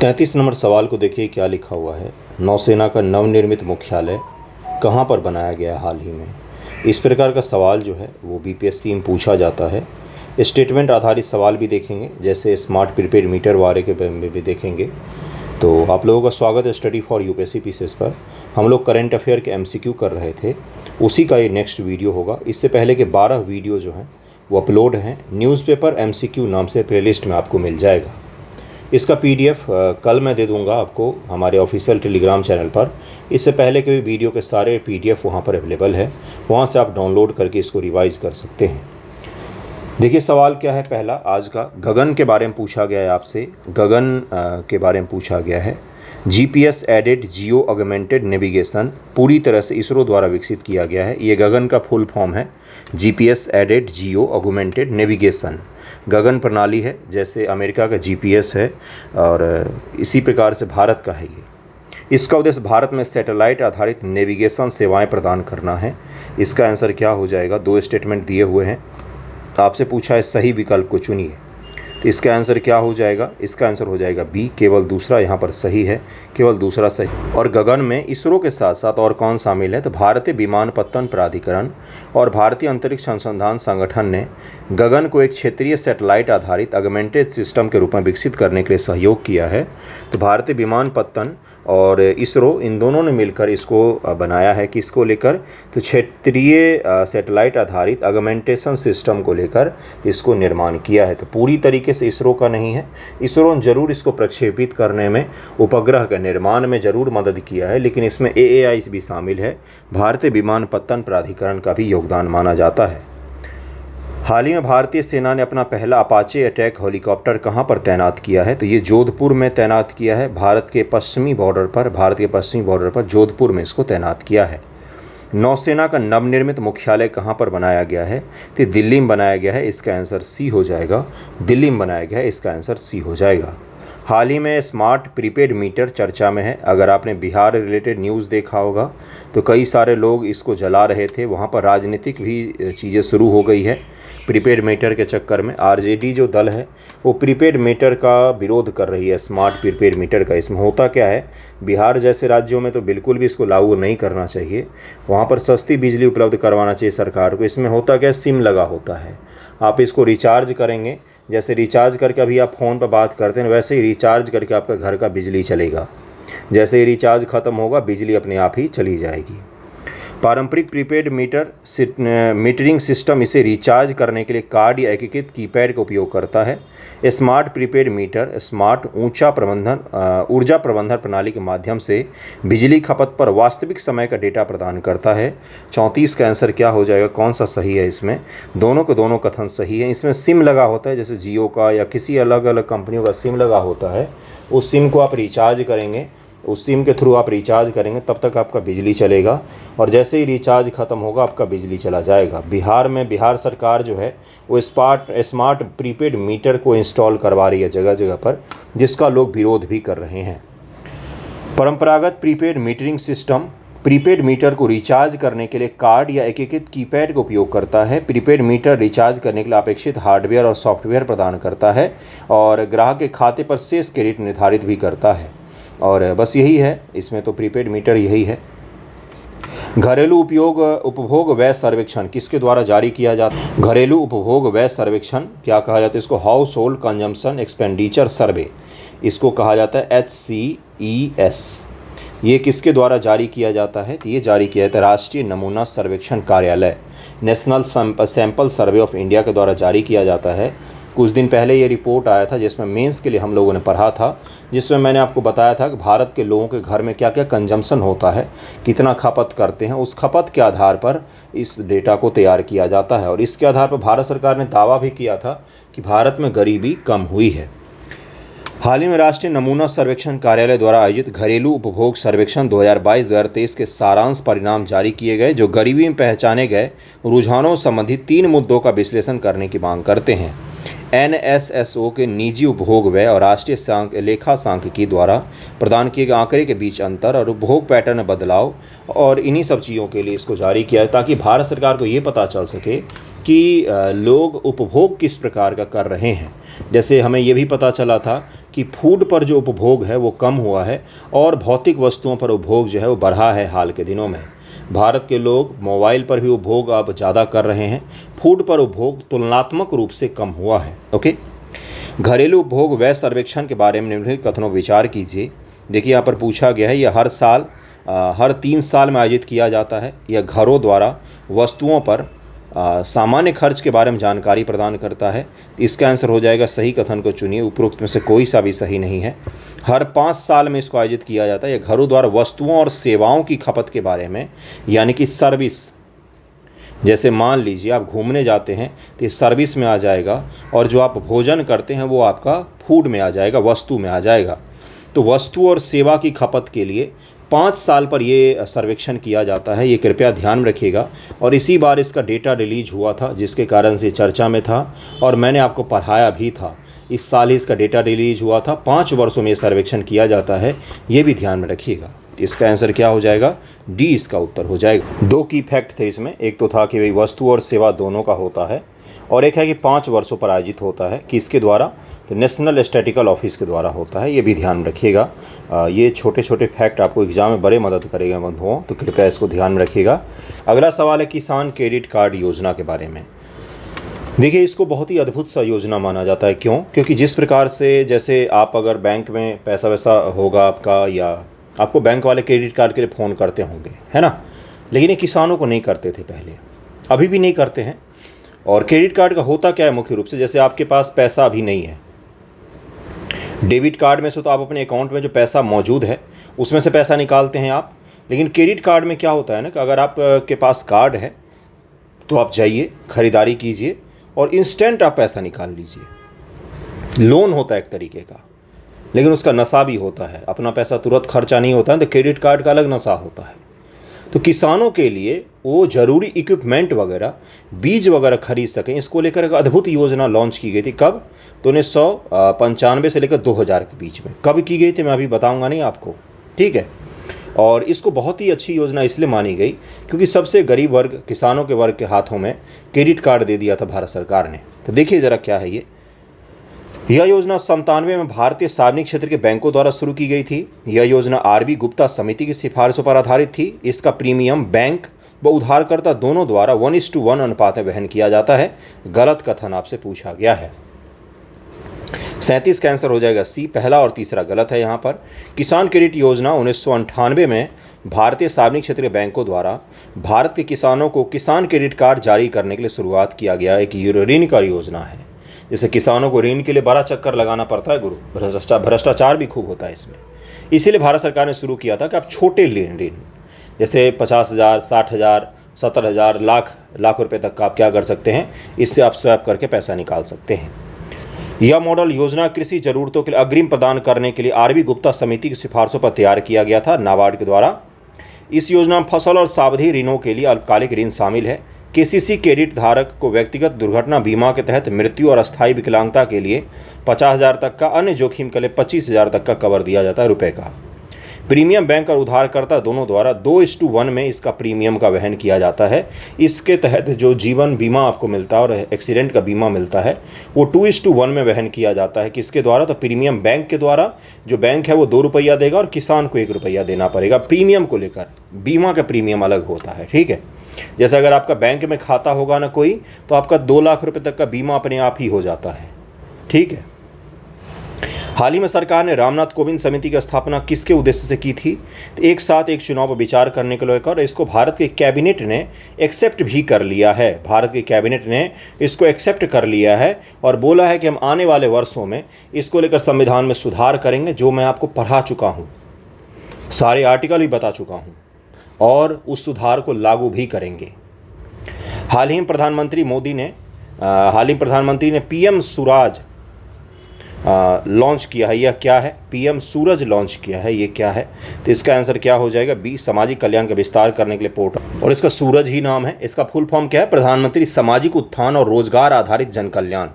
33 number सवाल को देखिए क्या लिखा हुआ है। नौसेना का नवनिर्मित मुख्यालय कहाँ पर बनाया गया है हाल ही में। इस प्रकार का सवाल जो है वो बीपीएससी में पूछा जाता है। स्टेटमेंट आधारित सवाल भी देखेंगे, जैसे स्मार्ट प्रीपेड मीटर वाले के बारे में भी देखेंगे। तो आप लोगों का स्वागत है स्टडी फॉर यूपीएससी पीसीएस पर। हम लोग करंट अफेयर के एमसीक्यू कर रहे थे, उसी का ये नेक्स्ट वीडियो होगा। इससे पहले के 12 वीडियो जो हैं वो अपलोड हैं। न्यूज़पेपर एमसीक्यू नाम से प्लेलिस्ट में आपको मिल जाएगा। इसका पीडीएफ कल मैं दे दूंगा आपको हमारे ऑफिशियल टेलीग्राम चैनल पर। इससे पहले के भी वीडियो के सारे पीडीएफ वहां पर अवेलेबल है, वहां से आप डाउनलोड करके इसको रिवाइज कर सकते हैं। देखिए सवाल क्या है पहला आज का। गगन के बारे में पूछा गया है आपसे। गगन के बारे में पूछा गया है। GPS aided geo augmented navigation पूरी तरह से इसरो द्वारा विकसित किया गया है। ये गगन का फुल फॉर्म है, GPS aided geo augmented navigation. GAGAN प्रणाली है, जैसे अमेरिका का जीपीएस है और इसी प्रकार से भारत का है ये। इसका उद्देश्य भारत में सैटेलाइट आधारित नेविगेशन सेवाएं प्रदान करना है। इसका आंसर क्या हो जाएगा? 2 स्टेटमेंट दिए हुए हैं, आपसे पूछा है सही विकल्प को चुनिए। तो इसका आंसर क्या हो जाएगा? इसका आंसर हो जाएगा बी, केवल दूसरा यहाँ पर सही है, केवल दूसरा सही। और गगन में इसरो के साथ साथ और कौन शामिल है? तो भारतीय विमानपत्तन प्राधिकरण और भारतीय अंतरिक्ष अनुसंधान संगठन ने गगन को एक क्षेत्रीय सैटेलाइट आधारित ऑगमेंटेड सिस्टम के रूप में विकसित करने के लिए सहयोग किया है। तो भारतीय विमानपत्तन और इसरो इन दोनों ने मिलकर इसको बनाया है। किसको लेकर? तो क्षेत्रीय सैटेलाइट आधारित ऑगमेंटेशन सिस्टम को लेकर इसको निर्माण किया है। तो पूरी तरीके से इसरो का नहीं है। इसरो ने ज़रूर इसको प्रक्षेपित करने में, उपग्रह के निर्माण में ज़रूर मदद किया है, लेकिन इसमें एएआई भी शामिल है। भारतीय विमानपत्तन प्राधिकरण का भी योगदान माना जाता है। हाल ही में भारतीय सेना ने अपना पहला अपाचे अटैक हेलीकॉप्टर कहां पर तैनात किया है? तो ये जोधपुर में तैनात किया है। भारत के पश्चिमी बॉर्डर पर जोधपुर में इसको तैनात किया है। नौसेना का नवनिर्मित मुख्यालय कहां पर बनाया गया है? तो दिल्ली में बनाया गया है। इसका आंसर सी हो जाएगा। दिल्ली में बनाया गया है, इसका आंसर सी हो जाएगा। हाल ही में स्मार्ट प्रीपेड मीटर चर्चा में है। अगर आपने बिहार रिलेटेड न्यूज़ देखा होगा तो कई सारे लोग इसको जला रहे थे। वहाँ पर राजनीतिक भी चीज़ें शुरू हो गई है प्रीपेड मीटर के चक्कर में। आरजेडी जो दल है वो प्रीपेड मीटर का विरोध कर रही है, स्मार्ट प्रीपेड मीटर का। इसमें होता क्या है, बिहार जैसे राज्यों में तो बिल्कुल भी इसको लागू नहीं करना चाहिए। वहाँ पर सस्ती बिजली उपलब्ध करवाना चाहिए सरकार को। इसमें होता क्या है, सिम लगा होता है। आप इसको रिचार्ज करेंगे, जैसे रिचार्ज करके अभी आप फ़ोन पर बात करते हैं, वैसे ही रिचार्ज करके आपका घर का बिजली चलेगा। जैसे ही रिचार्ज ख़त्म होगा बिजली अपने आप ही चली जाएगी। पारंपरिक प्रीपेड मीटरिंग सिस्टम इसे रिचार्ज करने के लिए कार्ड या एकीकृत कीपैड का उपयोग करता है। स्मार्ट प्रीपेड मीटर स्मार्ट ऊर्जा प्रबंधन प्रणाली के माध्यम से बिजली खपत पर वास्तविक समय का डेटा प्रदान करता है। 34 का आंसर क्या हो जाएगा? कौन सा सही है? इसमें दोनों के दोनों कथन सही है। इसमें सिम लगा होता है, जैसे जियो का या किसी अलग अलग कंपनियों का सिम लगा होता है। उस सिम को आप रिचार्ज करेंगे, उस सिम के थ्रू आप रिचार्ज करेंगे, तब तक आपका बिजली चलेगा और जैसे ही रिचार्ज ख़त्म होगा आपका बिजली चला जाएगा। बिहार सरकार जो है वो स्मार्ट प्रीपेड मीटर को इंस्टॉल करवा रही है जगह जगह पर, जिसका लोग विरोध भी कर रहे हैं। परंपरागत prepaid metering system prepaid meter को रिचार्ज करने के लिए कार्ड या एकीकृत कीपैड का उपयोग करता है। प्रीपेड मीटर रिचार्ज करने के लिए अपेक्षित हार्डवेयर और सॉफ्टवेयर प्रदान करता है और ग्राहक के खाते पर शेष क्रेडिट निर्धारित भी करता है। और बस यही है, इसमें तो प्रीपेड मीटर यही है। घरेलू उपभोग व्यय सर्वेक्षण किसके द्वारा जारी किया जाता है? घरेलू उपभोग व्यय सर्वेक्षण क्या कहा जाता है? इसको हाउस होल्ड कंजम्पशन एक्सपेंडिचर सर्वे इसको कहा जाता है, HCES। ये किसके द्वारा जारी किया जाता है? तो ये जारी किया जाता है राष्ट्रीय नमूना सर्वेक्षण कार्यालय, national sample survey of India के द्वारा जारी किया जाता है। कुछ दिन पहले ये रिपोर्ट आया था जिसमें मेंस के लिए हम लोगों ने पढ़ा था, जिसमें मैंने आपको बताया था कि भारत के लोगों के घर में क्या क्या कंजम्पशन होता है, कितना खपत करते हैं। उस खपत के आधार पर इस डेटा को तैयार किया जाता है और इसके आधार पर भारत सरकार ने दावा भी किया था कि भारत में गरीबी कम हुई है। हाल ही में राष्ट्रीय नमूना सर्वेक्षण कार्यालय द्वारा आयोजित घरेलू उपभोग सर्वेक्षण 2022-2023 के सारांश परिणाम जारी किए गए, जो गरीबी में पहचाने गए रुझानों संबंधी 3 मुद्दों का विश्लेषण करने की मांग करते हैं। NSSO के निजी उपभोग व्यय और राष्ट्रीय लेखा सांख्यिकी द्वारा प्रदान किए गए आंकड़े के बीच अंतर और उपभोग पैटर्न में बदलाव, और इन्हीं सब चीज़ों के लिए इसको जारी किया है ताकि भारत सरकार को ये पता चल सके कि लोग उपभोग किस प्रकार का कर रहे हैं। जैसे हमें ये भी पता चला था कि फूड पर जो उपभोग है वो कम हुआ है और भौतिक वस्तुओं पर उपभोग जो है वो बढ़ा है हाल के दिनों में। भारत के लोग मोबाइल पर भी उपभोग अब ज़्यादा कर रहे हैं, फूड पर उपभोग तुलनात्मक रूप से कम हुआ है। ओके, घरेलू उपभोग व्यय सर्वेक्षण के बारे में निम्नलिखित कथनों पर विचार कीजिए। देखिए यहाँ पर पूछा गया है, यह हर 3 साल में आयोजित किया जाता है। यह घरों द्वारा वस्तुओं पर सामान्य खर्च के बारे में जानकारी प्रदान करता है। इसका आंसर हो जाएगा, सही कथन को चुनिए, उपरोक्त में से कोई सा भी सही नहीं है। हर 5 साल में इसको आयोजित किया जाता है। यह घरों द्वारा वस्तुओं और सेवाओं की खपत के बारे में, यानी कि सर्विस, जैसे मान लीजिए आप घूमने जाते हैं तो ये सर्विस में आ जाएगा, और जो आप भोजन करते हैं वो आपका फूड में आ जाएगा, वस्तु में आ जाएगा। तो वस्तु और सेवा की खपत के लिए 5 साल पर ये सर्वेक्षण किया जाता है, ये कृपया ध्यान में रखिएगा। और इसी बार इसका डेटा रिलीज हुआ था, जिसके कारण से चर्चा में था और मैंने आपको पढ़ाया भी था। इस साल ही इसका डेटा रिलीज हुआ था। 5 वर्षों में ये सर्वेक्षण किया जाता है, ये भी ध्यान में रखिएगा। इसका आंसर क्या हो जाएगा? डी इसका उत्तर हो जाएगा। 2 की फैक्ट थे इसमें। एक तो था कि भाई वस्तु और सेवा दोनों का होता है, और एक है कि 5 वर्षों पर आयोजित होता है। किसके द्वारा? तो नेशनल स्टैटिस्टिकल ऑफिस के द्वारा होता है। ये भी ध्यान रखिएगा। ये छोटे छोटे फैक्ट आपको एग्जाम में बड़े मदद करेगा बंधुओं, तो कृपया इसको ध्यान में रखिएगा। अगला सवाल है किसान क्रेडिट कार्ड योजना के बारे में। देखिए, इसको बहुत ही अद्भुत सा योजना माना जाता है। क्यों? क्योंकि जिस प्रकार से, जैसे आप अगर बैंक में पैसा वैसा होगा आपका, या आपको बैंक वाले क्रेडिट कार्ड के लिए फ़ोन करते होंगे, है ना, लेकिन ये किसानों को नहीं करते थे पहले, अभी भी नहीं करते हैं। और क्रेडिट कार्ड का होता क्या है मुख्य रूप से, जैसे आपके पास पैसा अभी नहीं है, डेबिट कार्ड में से तो आप अपने अकाउंट में जो पैसा मौजूद है उसमें से पैसा निकालते हैं आप, लेकिन क्रेडिट कार्ड में क्या होता है ना कि अगर आप के पास कार्ड है तो आप जाइए, ख़रीदारी कीजिए और इंस्टेंट आप पैसा निकाल लीजिए। लोन होता है एक तरीके का, लेकिन उसका नशा भी होता है। अपना पैसा तुरंत खर्चा नहीं होता है, तो क्रेडिट कार्ड का अलग नशा होता है। तो किसानों के लिए वो ज़रूरी इक्विपमेंट वगैरह, बीज वगैरह खरीद सकें, इसको लेकर एक अद्भुत योजना लॉन्च की गई थी। कब? तो 1995 से लेकर 2000 के बीच में। कब की गई थी मैं अभी बताऊंगा नहीं आपको, ठीक है। और इसको बहुत ही अच्छी योजना इसलिए मानी गई क्योंकि सबसे गरीब वर्ग, किसानों के वर्ग के हाथों में क्रेडिट कार्ड दे दिया था भारत सरकार ने। तो देखिए ज़रा क्या है ये। यह योजना 97 में भारतीय सार्वजनिक क्षेत्र के बैंकों द्वारा शुरू की गई थी। यह योजना आरबी गुप्ता समिति की सिफारिशों पर आधारित थी। इसका प्रीमियम बैंक व उधारकर्ता दोनों द्वारा 1:1 अनुपात में वहन किया जाता है। गलत कथन आपसे पूछा गया है। 37 का आंसर हो जाएगा सी, पहला और तीसरा गलत है। यहाँ पर किसान क्रेडिट योजना 1998 में भारतीय सार्वजनिक क्षेत्र के बैंकों द्वारा भारत के किसानों को किसान क्रेडिट कार्ड जारी करने के लिए शुरुआत किया गया एक ऋण का योजना है। जैसे किसानों को ऋण के लिए बड़ा चक्कर लगाना पड़ता है गुरु, भ्रष्टाचार भी खूब होता है इसमें। इसीलिए भारत सरकार ने शुरू किया था कि आप छोटे ऋण जैसे 50,000, 60,000, 70,000, लाख रुपए तक का आप क्या कर सकते हैं, इससे आप स्वैप करके पैसा निकाल सकते हैं। यह मॉडल योजना कृषि जरूरतों के लिए अग्रिम प्रदान करने के लिए आरबी गुप्ता समिति की सिफारिशों पर तैयार किया गया था, नाबार्ड के द्वारा। इस योजना में फसल और सावधि ऋणों के लिए अल्पकालिक ऋण शामिल है। केसीसी क्रेडिट धारक को व्यक्तिगत दुर्घटना बीमा के तहत मृत्यु और अस्थायी विकलांगता के लिए 50,000 तक का, अन्य जोखिम के लिए 25,000 तक का कवर दिया जाता है रुपए का। प्रीमियम बैंक और उधारकर्ता दोनों द्वारा 2:1 में इसका प्रीमियम का वहन किया जाता है। इसके तहत जो जीवन बीमा आपको मिलता है और एक्सीडेंट का बीमा मिलता है वो 2:1 में वहन किया जाता है। किसके द्वारा? तो प्रीमियम बैंक के द्वारा। जो बैंक है वो 2 रुपया देगा और किसान को 1 रुपया देना पड़ेगा प्रीमियम को लेकर। बीमा का प्रीमियम अलग होता है, ठीक है। जैसे अगर आपका बैंक में खाता होगा ना कोई, तो आपका 2 लाख रुपए तक का बीमा अपने आप ही हो जाता है, ठीक है। हाल ही में सरकार ने रामनाथ कोविंद समिति की स्थापना किसके उद्देश्य से की थी? तो एक साथ एक चुनाव पर विचार करने को लेकर इसको भारत के कैबिनेट ने एक्सेप्ट भी कर लिया है। भारत के कैबिनेट ने इसको एक्सेप्ट कर लिया है और बोला है कि हम आने वाले वर्षों में इसको लेकर संविधान में सुधार करेंगे, जो मैं आपको पढ़ा चुका हूँ, सारे आर्टिकल भी बता चुका हूँ, और उस सुधार को लागू भी करेंगे। हाल ही में प्रधानमंत्री ने पीएम सूरज लॉन्च किया है। यह क्या है? पीएम सूरज लॉन्च किया है, ये क्या है? तो इसका आंसर क्या हो जाएगा? बी, सामाजिक कल्याण का विस्तार करने के लिए पोर्टल, और इसका सूरज ही नाम है। इसका फुल फॉर्म क्या है? प्रधानमंत्री सामाजिक उत्थान और रोजगार आधारित जन कल्याण।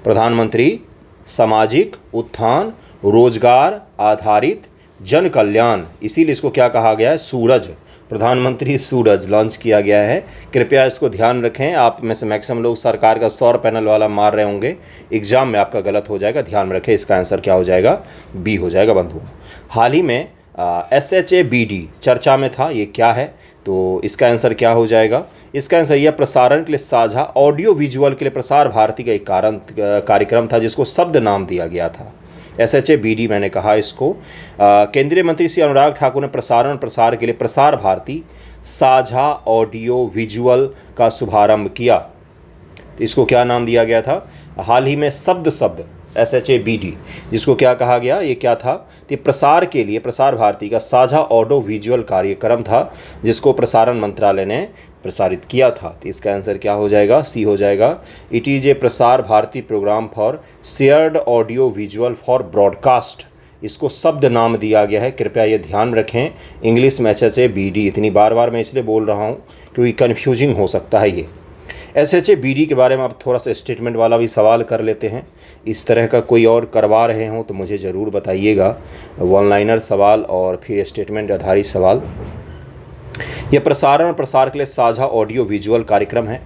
प्रधानमंत्री सामाजिक उत्थान रोजगार आधारित जन कल्याण, इसीलिए इसको क्या कहा गया है? सूरज। प्रधानमंत्री सूरज लॉन्च किया गया है। कृपया इसको ध्यान रखें। आप में से मैक्सिमम लोग सरकार का सौर पैनल वाला मार रहे होंगे, एग्जाम में आपका गलत हो जाएगा, ध्यान में रखें। इसका आंसर क्या हो जाएगा? बी हो जाएगा बंधुओं। हाल ही में SHABD चर्चा में था, ये क्या है? तो इसका आंसर क्या हो जाएगा? इसका आंसर यह प्रसारण के लिए साझा ऑडियो विजुअल के लिए प्रसार भारती का एक कार्यक्रम था जिसको शब्द नाम दिया गया था। SHABD मैंने कहा इसको। केंद्रीय मंत्री श्री अनुराग ठाकुर ने प्रसारण प्रसार के लिए प्रसार भारती साझा ऑडियो विजुअल का शुभारंभ किया। तो इसको क्या नाम दिया गया था? हाल ही में शब्द SHABD, जिसको क्या कहा गया? ये क्या था? तो प्रसार के लिए प्रसार भारती का साझा ऑडियो विजुअल कार्यक्रम था जिसको प्रसारण मंत्रालय ने प्रसारित किया था। तो इसका आंसर क्या हो जाएगा? सी हो जाएगा। It is a Prasar Bharati programme for shared audio visual for broadcast, इसको शब्द नाम दिया गया है। कृपया ये ध्यान रखें। इंग्लिश में SHABD, इतनी बार बार मैं इसलिए बोल रहा हूँ क्योंकि कन्फ्यूजिंग हो सकता है ये। SHABD के बारे में आप थोड़ा सा स्टेटमेंट वाला भी सवाल कर लेते हैं। इस तरह का कोई और करवा रहे हों तो मुझे ज़रूर बताइएगा, वन लाइनर सवाल और फिर स्टेटमेंट आधारित सवाल। यह प्रसारण प्रसार के लिए साझा ऑडियो विजुअल कार्यक्रम है।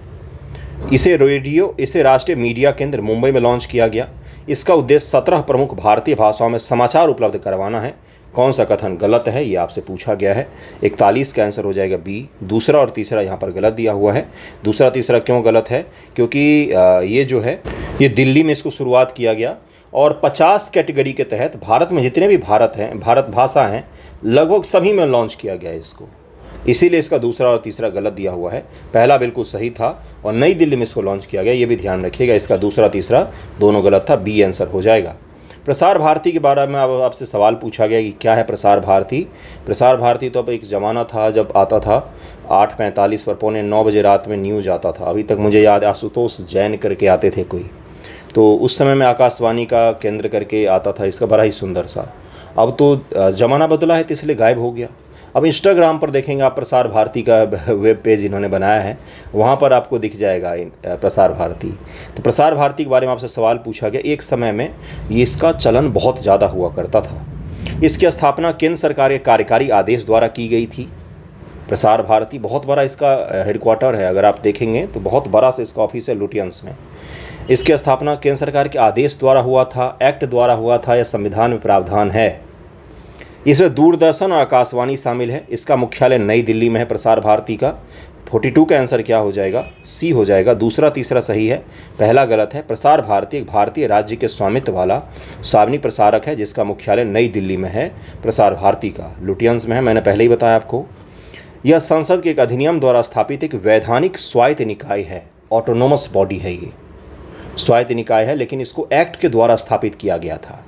इसे राष्ट्रीय मीडिया केंद्र मुंबई में लॉन्च किया गया। इसका उद्देश्य 17 प्रमुख भारतीय भाषाओं में समाचार उपलब्ध करवाना है। कौन सा कथन गलत है ये आपसे पूछा गया है। 41 का आंसर हो जाएगा बी। दूसरा और तीसरा यहाँ पर गलत दिया हुआ है। दूसरा तीसरा क्यों गलत है? क्योंकि ये जो है ये दिल्ली में इसको शुरुआत किया गया और 50 कैटेगरी के तहत भारत में जितने भी भारत भाषा हैं लगभग सभी में लॉन्च किया गया है इसको, इसीलिए इसका दूसरा और तीसरा गलत दिया हुआ है। पहला बिल्कुल सही था और नई दिल्ली में इसको लॉन्च किया गया, ये भी ध्यान रखिएगा। इसका दूसरा तीसरा दोनों गलत था, बी आंसर हो जाएगा। प्रसार भारती के बारे में अब आपसे सवाल पूछा गया कि क्या है प्रसार भारती। प्रसार भारती तो अब एक ज़माना था जब आता था 8:45 पर, 8:45 बजे रात में न्यूज़ आता था। अभी तक मुझे याद, आशुतोष जैन करके आते थे कोई, तो उस समय में आकाशवाणी का केंद्र करके आता था इसका, बड़ा ही सुंदर सा। अब तो ज़माना बदला है तो इसलिए गायब हो गया। अब इंस्टाग्राम पर देखेंगे आप, प्रसार भारती का वेब पेज इन्होंने बनाया है, वहाँ पर आपको दिख जाएगा प्रसार भारती। तो प्रसार भारती के बारे में आपसे सवाल पूछा गया। एक समय में ये इसका चलन बहुत ज़्यादा हुआ करता था। इसकी स्थापना केंद्र सरकार के कार्यकारी आदेश द्वारा की गई थी। प्रसार भारती बहुत बड़ा इसका हेडक्वार्टर है, अगर आप देखेंगे तो बहुत बड़ा से इसका ऑफिस है लुटियंस में। इसकी स्थापना केंद्र सरकार के आदेश द्वारा हुआ था, एक्ट द्वारा हुआ था या संविधान में प्रावधान है। इसमें दूरदर्शन और आकाशवाणी शामिल है। इसका मुख्यालय नई दिल्ली में है प्रसार भारती का। 42 का आंसर क्या हो जाएगा? सी हो जाएगा। दूसरा तीसरा सही है, पहला गलत है। प्रसार भारती एक भारतीय राज्य के स्वामित्व वाला सार्वजनिक प्रसारक है जिसका मुख्यालय नई दिल्ली में है प्रसार भारती का, लुटियंस में है, मैंने पहले ही बताया आपको। यह संसद के एक अधिनियम द्वारा स्थापित एक वैधानिक स्वायत्त निकाय है, ऑटोनोमस बॉडी है ये, स्वायत्त निकाय है, लेकिन इसको एक्ट के द्वारा स्थापित किया गया था।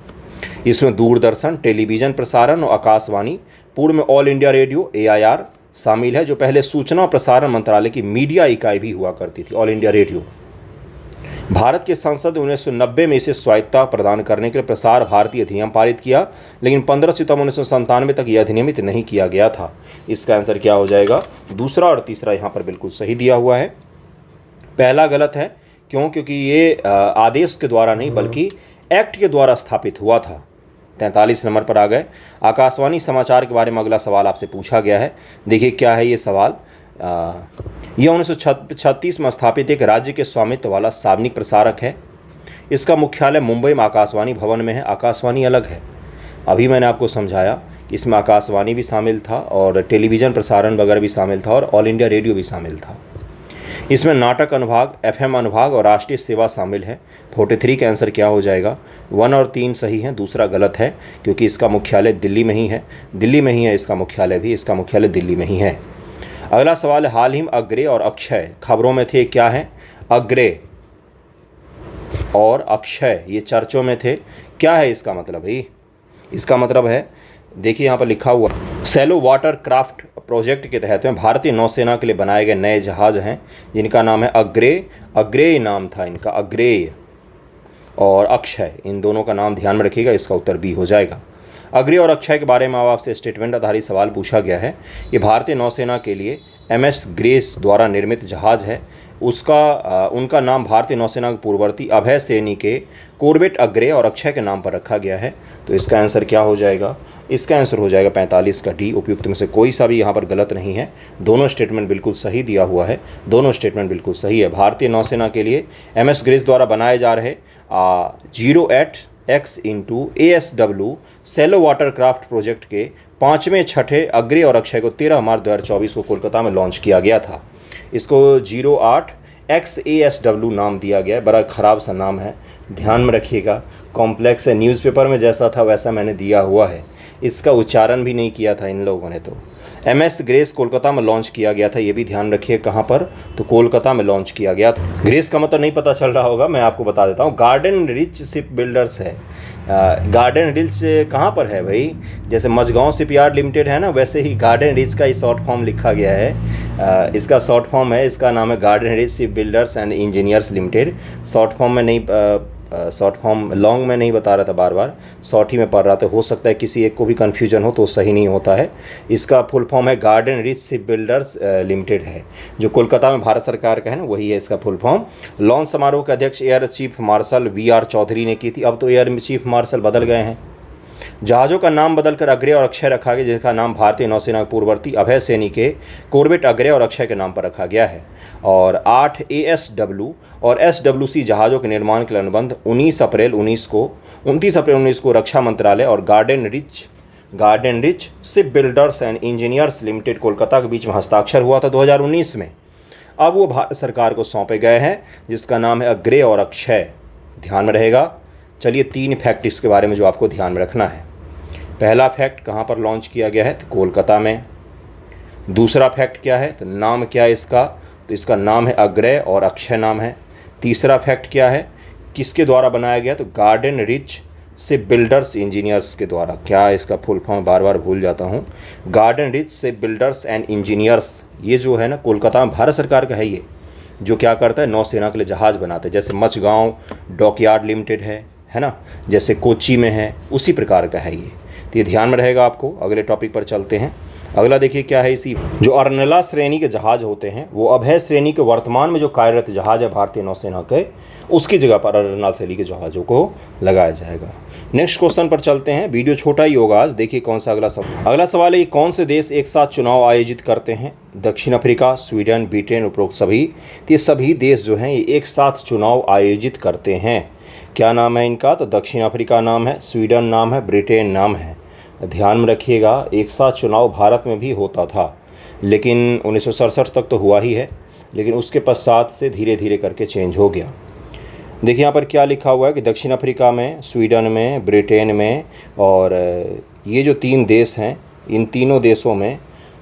इसमें दूरदर्शन, टेलीविज़न प्रसारण और आकाशवाणी, पूर्व में ऑल इंडिया रेडियो AIR शामिल है जो पहले सूचना और प्रसारण मंत्रालय की मीडिया इकाई भी हुआ करती थी, ऑल इंडिया रेडियो। भारत के संसद ने 1990 में इसे स्वायत्तता प्रदान करने के लिए प्रसार भारती अधिनियम पारित किया, लेकिन 15 सितंबर 1997 तक यह अधिनियमित नहीं किया गया था। इसका आंसर क्या हो जाएगा? दूसरा और तीसरा यहाँ पर बिल्कुल सही दिया हुआ है। पहला गलत है, क्यों? क्योंकि ये आदेश के द्वारा नहीं बल्कि एक्ट के द्वारा स्थापित हुआ था। 43 नंबर पर आ गए। आकाशवाणी समाचार के बारे में अगला सवाल आपसे पूछा गया है। देखिए क्या है ये सवाल। यह 1936 में स्थापित एक राज्य के स्वामित्व वाला सार्वजनिक प्रसारक है। इसका मुख्यालय मुंबई में आकाशवाणी भवन में है। आकाशवाणी अलग है, अभी मैंने आपको समझाया कि इसमें आकाशवाणी भी शामिल था और टेलीविज़न प्रसारण वगैरह भी शामिल था और ऑल इंडिया रेडियो भी शामिल था। इसमें नाटक अनुभाग, FM अनुभाग और राष्ट्रीय सेवा शामिल है। 43 का आंसर क्या हो जाएगा? 1 और 3 सही है, दूसरा गलत है क्योंकि इसका मुख्यालय दिल्ली में ही है। दिल्ली में ही है इसका मुख्यालय भी, इसका मुख्यालय दिल्ली में ही है। अगला सवाल है, हाल ही में अग्रे और अक्षय खबरों में थे, क्या है? अग्रे और अक्षय ये चर्चों में थे, क्या है इसका मतलब भाई? इसका मतलब है, देखिए यहाँ पर लिखा हुआ, सैलो वाटर क्राफ्ट प्रोजेक्ट के तहत में भारतीय नौसेना के लिए बनाए गए नए जहाज हैं जिनका नाम है अग्रेय नाम था इनका, अग्रेय और अक्षय, इन दोनों का नाम ध्यान में रखिएगा। इसका उत्तर बी हो जाएगा। अग्रेय और अक्षय के बारे में आपसे स्टेटमेंट आधारित सवाल पूछा गया है। ये भारतीय नौसेना के लिए MS ग्रेस द्वारा निर्मित जहाज़ है उनका नाम भारतीय नौसेना के पूर्ववर्ती अभय श्रेणी के कॉर्वेट अग्रे और अक्षय के नाम पर रखा गया है। तो इसका आंसर क्या हो जाएगा? इसका आंसर हो जाएगा 45 का डी। उपयुक्त में से कोई सा भी यहाँ पर गलत नहीं है, दोनों स्टेटमेंट बिल्कुल सही दिया हुआ है, दोनों स्टेटमेंट बिल्कुल सही है। भारतीय नौसेना के लिए MS ग्रेस द्वारा बनाए जा रहे 08X × ASW सेलो वाटरक्राफ्ट प्रोजेक्ट के 5वें 6ठे अग्रे और अक्षय को 13 मार्च 2024 को कोलकाता में लॉन्च किया गया था। इसको 08X ASW नाम दिया गया है। बड़ा ख़राब सा नाम है, ध्यान में रखिएगा, कॉम्प्लेक्स है। न्यूज़पेपर में जैसा था वैसा मैंने दिया हुआ है, इसका उच्चारण भी नहीं किया था इन लोगों ने। तो MS ग्रेस कोलकाता में लॉन्च किया गया था, ये भी ध्यान रखिए। कहाँ पर? तो कोलकाता में लॉन्च किया गया था। ग्रेस का मतलब नहीं पता चल रहा होगा, मैं आपको बता देता हूँ। गार्डन रिच शिप बिल्डर्स है। गार्डन रिच कहाँ पर है भाई? जैसे मझगांव शिपयार्ड लिमिटेड है ना, वैसे ही गार्डन रिच का ही शॉर्ट फॉर्म लिखा गया है। इसका शॉर्ट फॉर्म है, इसका नाम है garden rich ship builders and engineers limited. Short form में नहीं, शॉर्ट फॉर्म लॉन्ग में नहीं बता रहा था, बार बार शॉर्ट ही में पढ़ रहा था। हो सकता है किसी एक को भी कन्फ्यूजन हो तो सही नहीं होता है। इसका फुल फॉर्म है garden rich ship builders limited है, जो कोलकाता में भारत सरकार का है ना, वही है इसका फुल फॉर्म। लॉन्च समारोह के अध्यक्ष air chief marshal VR Chaudhary ने की थी। अब तो एयर चीफ मार्शल बदल गए हैं। जहाज़ों का नाम बदलकर अग्रे और अक्षय रखा गया, जिसका नाम भारतीय नौसेना के पूर्ववर्ती अभय श्रेणी के कॉर्वेट अग्रे और अक्षय के नाम पर रखा गया है। और 8 ASW और SWC जहाज़ों के निर्माण के लिए अनुबंध 29 अप्रैल 19 को रक्षा मंत्रालय और garden rich ship builders and engineers limited Kolkata के बीच में हस्ताक्षर हुआ था 2019 में। अब वो भारत सरकार को सौंपे गए हैं, जिसका नाम है अग्रे और अक्षय। ध्यान में रहेगा। चलिए 3 फैक्ट इसके बारे में जो आपको ध्यान में रखना है। पहला फैक्ट, कहाँ पर लॉन्च किया गया है? तो कोलकाता में। दूसरा फैक्ट क्या है? तो नाम क्या है इसका? तो इसका नाम है अग्रे और अक्षय नाम है। तीसरा फैक्ट क्या है? किसके द्वारा बनाया गया? तो garden rich ship builders engineers के द्वारा। क्या इसका फुल फॉर्म बार बार भूल जाता हूँ। Garden rich ship builders and engineers, ये जो है ना कोलकाता में भारत सरकार का है, ये जो क्या करता है, नौसेना के लिए जहाज़ बनाते हैं। जैसे मझगांव डॉकयार्ड लिमिटेड है ना, जैसे कोच्चि में है, उसी प्रकार का है ये। तो ये ध्यान में रहेगा आपको। अगले टॉपिक पर चलते हैं। अगला देखिए क्या है। इसी जो अर्नला श्रेणी के जहाज़ होते हैं, वो अभय श्रेणी के वर्तमान में जो कार्यरत जहाज़ है भारतीय नौसेना के, उसकी जगह पर अर्नला श्रेणी के जहाज़ों को लगाया जाएगा। नेक्स्ट क्वेश्चन पर चलते हैं। वीडियो छोटा ही होगा आज। देखिए कौन सा अगला सवाल। अगला सवाल है, कौन से देश एक साथ चुनाव आयोजित करते हैं? दक्षिण अफ्रीका, स्वीडन, ब्रिटेन, उपरोक्त सभी। तो ये सभी देश जो हैं ये एक साथ चुनाव आयोजित करते हैं। क्या नाम है इनका? तो दक्षिण अफ्रीका नाम है, स्वीडन नाम है, ब्रिटेन नाम है। ध्यान में रखिएगा, एक साथ चुनाव भारत में भी होता था, लेकिन 1967 तक तो हुआ ही है, लेकिन उसके पश्चात से धीरे धीरे करके चेंज हो गया। देखिए यहाँ पर क्या लिखा हुआ है कि दक्षिण अफ्रीका में, स्वीडन में, ब्रिटेन में, और ये जो 3 देश हैं, इन तीनों देशों में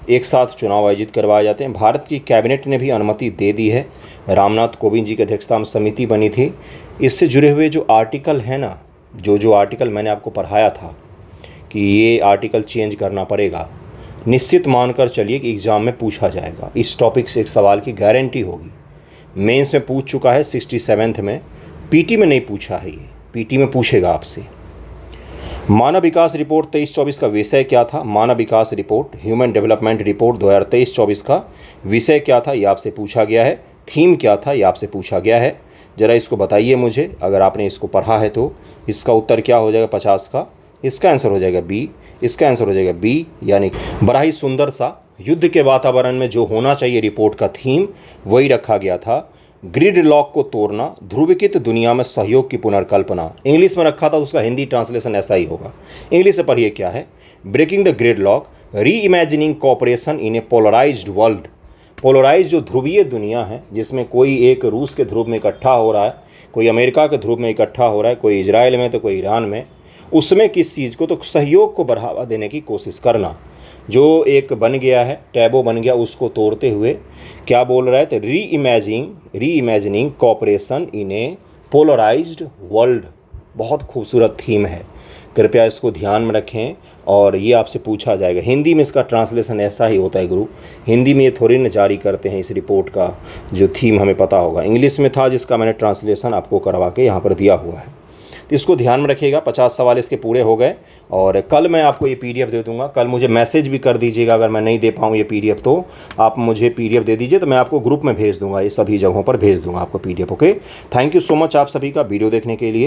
एक साथ चुनाव आयोजित करवाए जाते हैं। भारत की कैबिनेट ने भी अनुमति दे दी है। रामनाथ कोविंद जी की अध्यक्षता में समिति बनी थी। इससे जुड़े हुए जो आर्टिकल है ना, जो आर्टिकल मैंने आपको पढ़ाया था कि ये आर्टिकल चेंज करना पड़ेगा, निश्चित मानकर चलिए कि एग्ज़ाम में पूछा जाएगा। इस टॉपिक से एक सवाल की गारंटी होगी। मेंस में पूछ चुका है 67th में, पीटी में नहीं पूछा है, ये पीटी में पूछेगा आपसे। मानव विकास रिपोर्ट 23-24 का विषय क्या था? मानव विकास रिपोर्ट, ह्यूमन डेवलपमेंट रिपोर्ट 2023-24 का विषय क्या था, ये आपसे पूछा गया है। थीम क्या था, ये आपसे पूछा गया है। ज़रा इसको बताइए मुझे, अगर आपने इसको पढ़ा है तो। इसका उत्तर क्या हो जाएगा 50 का? इसका आंसर हो जाएगा बी। इसका आंसर हो जाएगा बी, यानी बड़ा ही सुंदर सा युद्ध के वातावरण में जो होना चाहिए रिपोर्ट का थीम, वही रखा गया था। ग्रिड लॉक को तोड़ना, ध्रुवीकृत दुनिया में सहयोग की पुनर्कल्पना। इंग्लिश में रखा था, उसका हिंदी ट्रांसलेशन ऐसा ही होगा। इंग्लिश से पढ़िए क्या है। Breaking the gridlock, reimagining cooperation in a polarised world. Polarise जो ध्रुवीय दुनिया है, जिसमें कोई एक रूस के ध्रुव में इकट्ठा हो रहा है, कोई अमेरिका के ध्रुव में इकट्ठा हो रहा है, कोई इजराइल में तो कोई ईरान में, उसमें किस चीज़ को, तो सहयोग को बढ़ावा देने की कोशिश करना। जो एक बन गया है, टैबो बन गया, उसको तोड़ते हुए क्या बोल रहा है? तो reimagining cooperation in a polarised world. बहुत खूबसूरत थीम है, कृपया इसको ध्यान में रखें। और ये आपसे पूछा जाएगा। हिंदी में इसका ट्रांसलेशन ऐसा ही होता है गुरु, हिंदी में ये थोड़ी न जारी करते हैं इस रिपोर्ट का जो थीम हमें पता होगा। इंग्लिश में था, जिसका मैंने ट्रांसलेशन आपको करवा के यहाँ पर दिया हुआ है। तो इसको ध्यान में रखिएगा। 50 सवाल इसके पूरे हो गए और कल मैं आपको ये PDF दे दूंगा। कल मुझे मैसेज भी कर दीजिएगा, अगर मैं नहीं दे पाऊँ ये PDF तो आप मुझे PDF दे दीजिए, तो मैं आपको ग्रुप में भेज दूंगा, ये सभी जगहों पर भेज दूंगा आपको PDF। Okay, thank you so much आप सभी का वीडियो देखने के लिए।